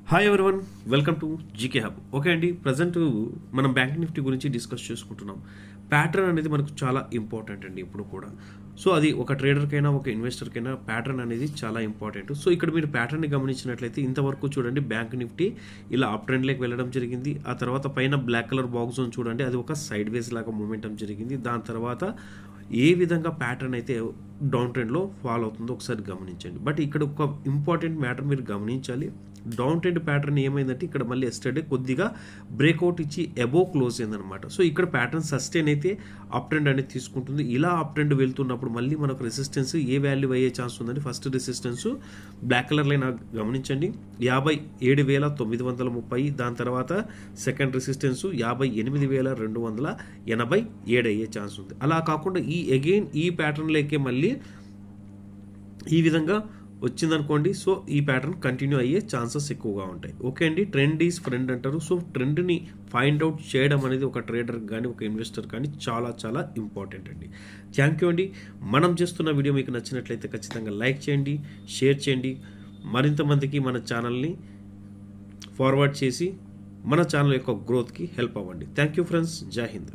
Hi everyone, welcome to GK hub. Okay అండి, present మనం bank Nifty గురించి discuss చేసుకుంటున్నాం. ప్యాటర్న్ అనేది మనకు చాలా ఇంపార్టెంట్ అండి ఇప్పుడు కూడా. సో అది ఒక ట్రేడర్కైనా ఒక ఇన్వెస్టర్కైనా ప్యాటర్న్ అనేది చాలా ఇంపార్టెంట్. సో ఇక్కడ మీరు ప్యాటర్న్ని గమనించినట్లయితే ఇంతవరకు చూడండి బ్యాంక్ నిఫ్టీ ఇలా అప్ ట్రెండ్లోకి వెళ్ళడం జరిగింది. ఆ తర్వాత పైన బ్లాక్ కలర్ బాక్స్ జోన్ చూడండి, అది ఒక సైడ్ వేస్ లాగా మూమెంటం జరిగింది. దాని తర్వాత ఏ విధంగా ప్యాటర్న్ అయితే డౌన్ ట్రెండ్లో ఫాలో అవుతుందో ఒకసారి గమనించండి. బట్ ఇక్కడ ఒక ఇంపార్టెంట్ మ్యాటర్ మీరు గమనించాలి. డౌన్ ట్రెండ్ ప్యాటర్న్ ఏమైందంటే ఇక్కడ మళ్ళీ ఎస్టర్డే కొద్దిగా బ్రేక్అవుట్ ఇచ్చి అబోవ్ క్లోజ్ అయిందనమాట. సో ఇక్కడ ప్యాటర్న్ సస్టైన్ అయితే అప్ ట్రెండ్ అనేది తీసుకుంటుంది. ఇలా అప్ ట్రెండ్ వెళ్తున్నప్పుడు మళ్ళీ మనకు రెసిస్టెన్స్ ఏ వాల్యూ అయ్యే ఛాన్స్ ఉందండి. First resistance black colour line గమనించండి 57,930. దాని తర్వాత సెకండ్ రెసిస్టెన్స్ 58,287 అయ్యే ఛాన్స్ ఉంది. అలా కాకుండా ఈ ప్యాటర్న్లోకే మళ్ళీ ఈ విధంగా వచ్చిందనుకోండి, సో ఈ ప్యాటర్న్ కంటిన్యూ అయ్యే ఛాన్సెస్ ఎక్కువగా ఉంటాయి. ఓకే అండి, ట్రెండ్ ఈజ్ ఫ్రెండ్ అంటారు. సో ట్రెండ్ని ఫైండ్ అవుట్ చేయడం అనేది ఒక ట్రేడర్ కానీ ఒక ఇన్వెస్టర్ కానీ చాలా చాలా ఇంపార్టెంట్ అండి. థ్యాంక్ యూ అండి. మనం చేస్తున్న వీడియో మీకు నచ్చినట్లయితే ఖచ్చితంగా లైక్ చేయండి, షేర్ చేయండి, మరింత మందికి మన ఛానల్ని ఫార్వర్డ్ చేసి మన ఛానల్ యొక్క గ్రోత్కి హెల్ప్ అవ్వండి. థ్యాంక్ యూ ఫ్రెండ్స్, జై హింద్.